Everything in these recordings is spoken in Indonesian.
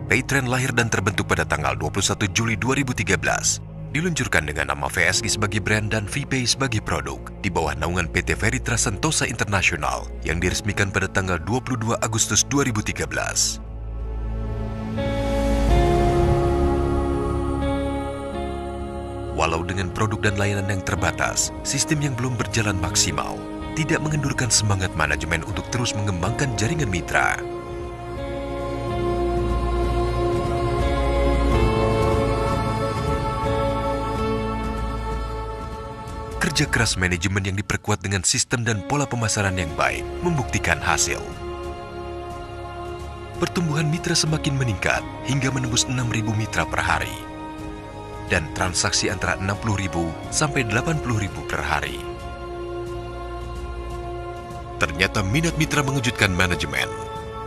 Paytrend lahir dan terbentuk pada tanggal 21 Juli 2013. Diluncurkan dengan nama VSI sebagai brand dan VPay sebagai produk di bawah naungan PT Feritra Sentosa International yang diresmikan pada tanggal 22 Agustus 2013. Walau dengan produk dan layanan yang terbatas, sistem yang belum berjalan maksimal tidak mengendurkan semangat manajemen untuk terus mengembangkan jaringan mitra. Kerja keras manajemen yang diperkuat dengan sistem dan pola pemasaran yang baik membuktikan hasil. Pertumbuhan mitra semakin meningkat hingga menembus 6.000 mitra per hari. Dan transaksi antara 60.000 sampai 80.000 per hari. Ternyata minat mitra mengejutkan manajemen.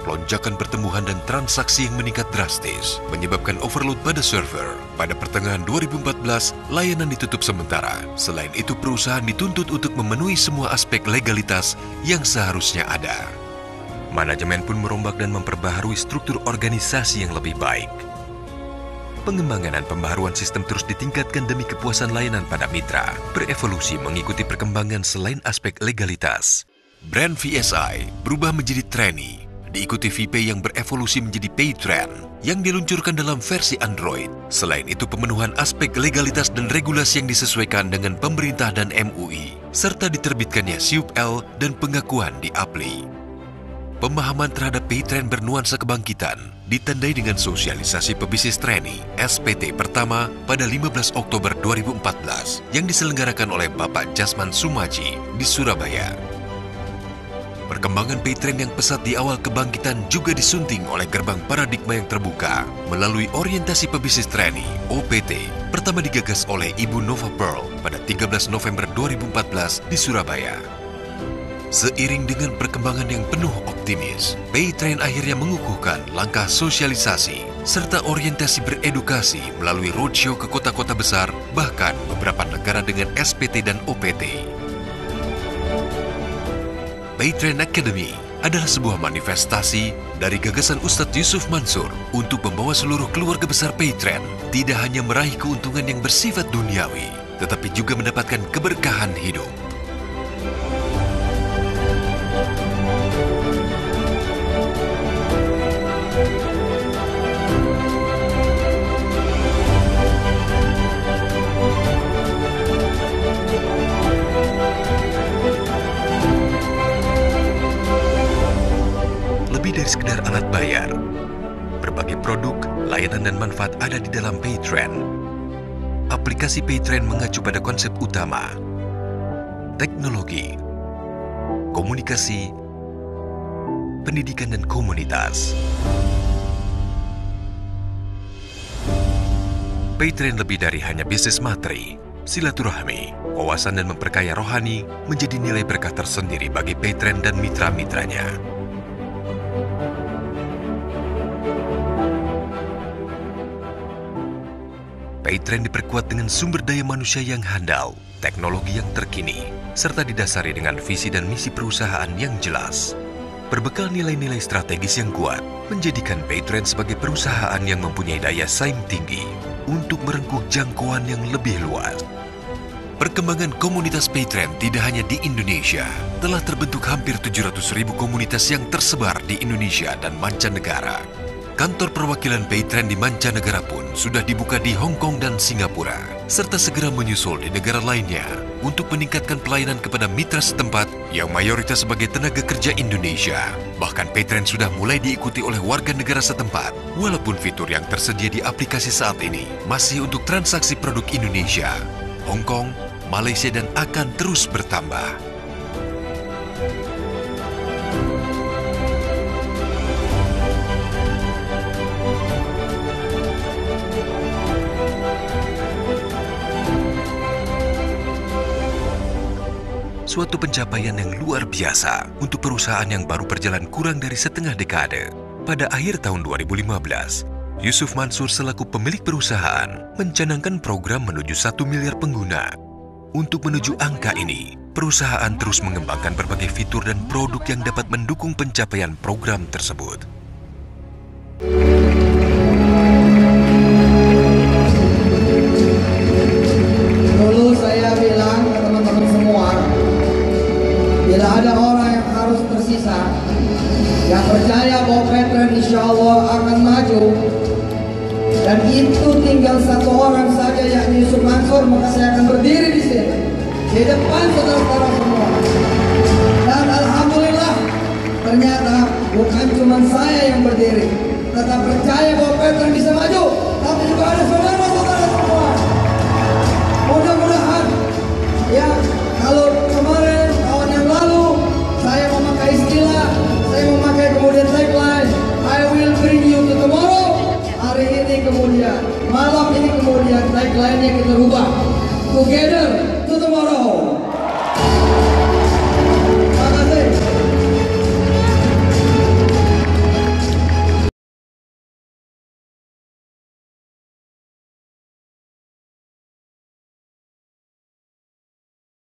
Lonjakan pertumbuhan dan transaksi yang meningkat drastis menyebabkan overload pada server. Pada pertengahan 2014, layanan ditutup sementara. Selain itu, perusahaan dituntut untuk memenuhi semua aspek legalitas yang seharusnya ada. Manajemen pun merombak dan memperbaharui struktur organisasi yang lebih baik. Pengembangan dan pembaharuan sistem terus ditingkatkan demi kepuasan layanan pada mitra, berevolusi mengikuti perkembangan selain aspek legalitas. Brand VSI berubah menjadi Trendy, diikuti VPay yang berevolusi menjadi Paytrend yang diluncurkan dalam versi Android. Selain itu, pemenuhan aspek legalitas dan regulasi yang disesuaikan dengan pemerintah dan MUI, serta diterbitkannya SIUP-L dan pengakuan di APLI. Pemahaman terhadap Paytrend bernuansa kebangkitan ditandai dengan sosialisasi pebisnis Trendy SPT pertama pada 15 Oktober 2014 yang diselenggarakan oleh Bapak Jasman Sumaji di Surabaya. Perkembangan Paytrend yang pesat di awal kebangkitan juga disunting oleh gerbang paradigma yang terbuka melalui orientasi pebisnis Trendy OPT pertama digagas oleh Ibu Nova Pearl pada 13 November 2014 di Surabaya. Seiring dengan perkembangan yang penuh optimis, Paytrend akhirnya mengukuhkan langkah sosialisasi serta orientasi beredukasi melalui roadshow ke kota-kota besar, bahkan beberapa negara dengan SPT dan OPT. Paytrend Academy adalah sebuah manifestasi dari gagasan Ustadz Yusuf Mansur untuk membawa seluruh keluarga besar Paytrend tidak hanya meraih keuntungan yang bersifat duniawi, tetapi juga mendapatkan keberkahan hidup. Lebih dari sekedar alat bayar, berbagai produk, layanan dan manfaat ada di dalam Paytrend. Aplikasi Paytrend mengacu pada konsep utama, teknologi, komunikasi, pendidikan dan komunitas. Paytrend lebih dari hanya bisnis materi, silaturahmi, wawasan dan memperkaya rohani menjadi nilai berkah tersendiri bagi Paytrend dan mitra-mitranya. Paytrend diperkuat dengan sumber daya manusia yang handal, teknologi yang terkini, serta didasari dengan visi dan misi perusahaan yang jelas. Berbekal nilai-nilai strategis yang kuat, menjadikan Paytrend sebagai perusahaan yang mempunyai daya saing tinggi untuk merengkuh jangkauan yang lebih luas. Perkembangan komunitas Paytrend tidak hanya di Indonesia, telah terbentuk hampir 700.000 komunitas yang tersebar di Indonesia dan mancanegara. Kantor perwakilan Paytrend di mancanegara pun sudah dibuka di Hong Kong dan Singapura, serta segera menyusul di negara lainnya untuk meningkatkan pelayanan kepada mitra setempat yang mayoritas sebagai tenaga kerja Indonesia. Bahkan Paytrend sudah mulai diikuti oleh warga negara setempat, walaupun fitur yang tersedia di aplikasi saat ini masih untuk transaksi produk Indonesia, Hong Kong, Malaysia dan akan terus bertambah. Suatu pencapaian yang luar biasa untuk perusahaan yang baru berjalan kurang dari setengah dekade. Pada akhir tahun 2015, Yusuf Mansur selaku pemilik perusahaan mencanangkan program menuju 1 miliar pengguna. Untuk menuju angka ini, perusahaan terus mengembangkan berbagai fitur dan produk yang dapat mendukung pencapaian program tersebut. ada orang yang harus tersisa yang percaya bahwa Veteran insya Allah akan maju, dan itu tinggal satu orang saja, yakni Yusuf Mansur. Maka saya akan berdiri di sini di depan saudara-saudara semua, dan alhamdulillah ternyata bukan cuma saya yang berdiri, tetap percaya bahwa Veteran bisa